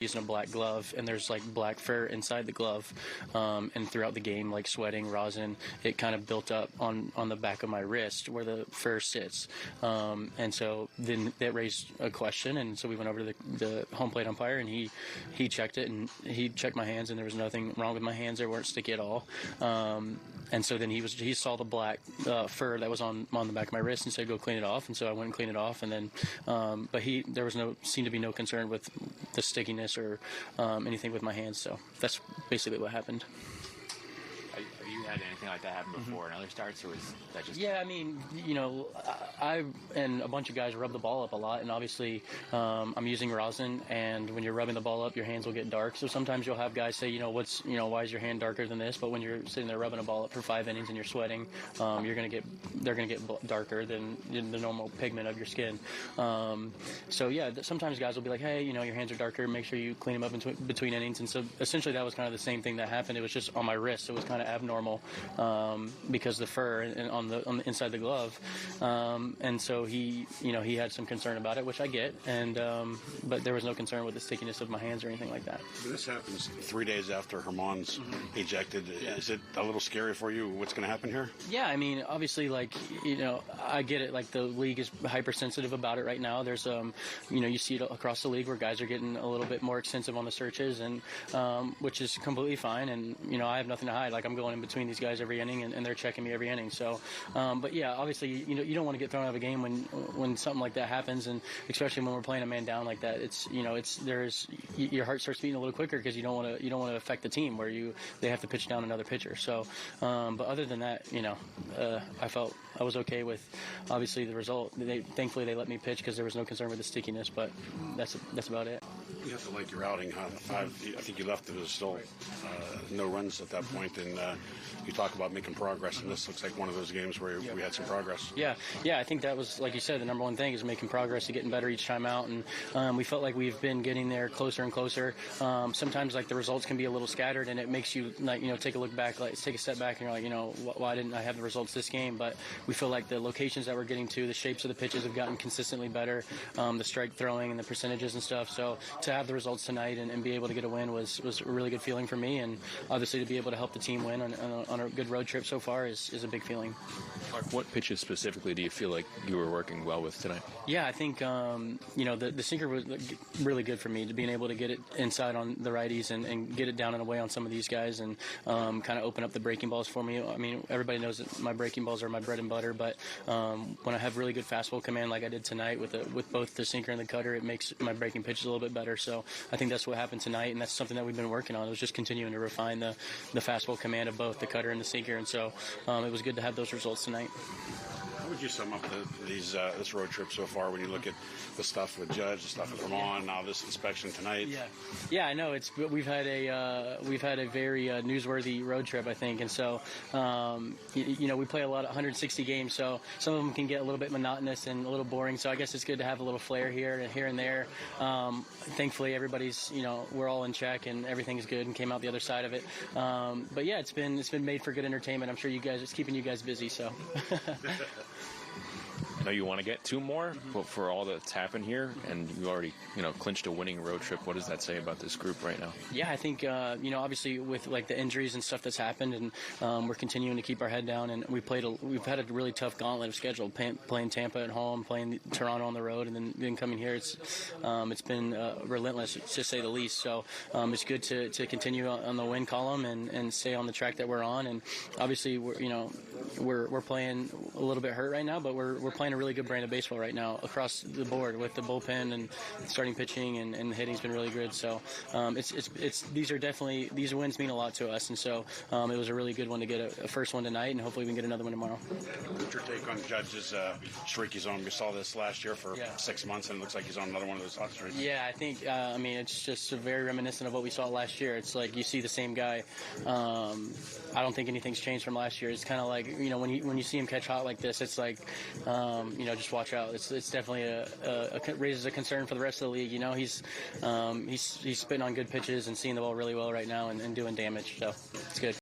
using a black glove, and there's like black fur inside the glove, and throughout the game, like sweating, rosin, it kind of built up on the back of my wrist where the fur sits, and so then that raised a question, and so we went over to the home plate umpire, and he checked it, and he checked my hands, and there was nothing wrong with my hands. They weren't sticky at all. And so then he saw the black fur that was on the back of my wrist and said, go clean it off. And so I went and cleaned it off. And then, but there was seemed to be no concern with the stickiness or anything with my hands. So that's basically what happened. Have you had anything like that happen before in other starts, or was that just? Yeah, I mean, I and a bunch of guys rub the ball up a lot, and obviously I'm using rosin, and when you're rubbing the ball up, your hands will get dark. So sometimes you'll have guys say, why is your hand darker than this? But when you're sitting there rubbing a ball up for 5 innings and you're sweating, they're gonna get darker than the normal pigment of your skin. So yeah, sometimes guys will be like, hey, your hands are darker. Make sure you clean them up between innings. And so essentially that was kind of the same thing that happened. It was just on my wrist. It was kind of abnormal because the fur and on the inside the glove, and so he had some concern about it, which I get, and but there was no concern with the stickiness of my hands or anything like that. This happens 3 days after Herman's ejected. Yeah. Is it a little scary for you? What's going to happen here? Yeah, I mean, obviously, I get it. Like, the league is hypersensitive about it right now. There's you see it across the league where guys are getting a little bit more extensive on the searches, and which is completely fine. And I have nothing to hide. Like, I'm going in between these guys every inning, and they're checking me every inning. So, but yeah, obviously, you don't want to get thrown out of a game when something like that happens, and especially when we're playing a man down like that. Your heart starts beating a little quicker because you don't want to affect the team where they have to pitch down another pitcher. So, but other than that, I felt I was okay with obviously the result. Thankfully they let me pitch because there was no concern with the stickiness, but that's about it. You have to like your outing, huh? I think you left. There was still no runs at that point, and you talk about making progress, and this looks like one of those games where we had some progress. Yeah, I think that was, like you said, the number one thing is making progress and getting better each time out, and we felt like we've been getting there closer and closer. Sometimes like the results can be a little scattered, and it makes you take a look back, take a step back, and you're like, why didn't I have the results this game? But we feel like the locations that we're getting to, the shapes of the pitches have gotten consistently better, the strike throwing and the percentages and stuff. So to have the results tonight and be able to get a win was a really good feeling for me, and obviously to be able to help the team win on a good road trip so far is a big feeling. What pitches specifically do you feel like you were working well with tonight? Yeah, I think the sinker was really good for me, to being able to get it inside on the righties and get it down and away on some of these guys, and kind of open up the breaking balls for me. I mean, everybody knows that my breaking balls are my bread and butter, but when I have really good fastball command like I did tonight with both the sinker and the cutter, it makes my breaking pitches a little bit better. So I think that's what happened tonight, and that's something that we've been working on. It was just continuing to refine the fastball command of both the cutter and the sinker, and so it was good to have those results tonight. How would you sum up this road trip so far when you look at the stuff with Judge, the stuff with Vermont, now this inspection tonight? Yeah, I know we've had a very newsworthy road trip, I think, and so we play a lot of 160 games, so some of them can get a little bit monotonous and a little boring. So I guess it's good to have a little flair here and there. Thankfully, everybody's we're all in check and everything's good and came out the other side of it. But yeah, it's been made for good entertainment. I'm sure it's keeping you guys busy. So. I know you want to get 2 more, but for all that's happened here, and you already, clinched a winning road trip, what does that say about this group right now? Yeah, I think, obviously with like the injuries and stuff that's happened, and we're continuing to keep our head down, and we've had a really tough gauntlet of schedule, playing Tampa at home, playing Toronto on the road, and then coming here. It's been relentless, to say the least. So it's good to continue on the win column and stay on the track that we're on. And obviously, we're playing a little bit hurt right now, but we're playing a really good brand of baseball right now across the board with the bullpen and starting pitching and hitting's been really good. So these wins mean a lot to us, and so it was a really good one to get a first one tonight, and hopefully we can get another one tomorrow. What's your take on Judge's streak he's on? We saw this last year for 6 months, and it looks like he's on another one of those hot streaks. Yeah, I think it's just very reminiscent of what we saw last year. It's like you see the same guy. I don't think anything's changed from last year. It's kind of like when you see him catch hot like this, it's like just watch out. It's definitely raises a concern for the rest of the league. He's spitting on good pitches and seeing the ball really well right now and doing damage. So it's good.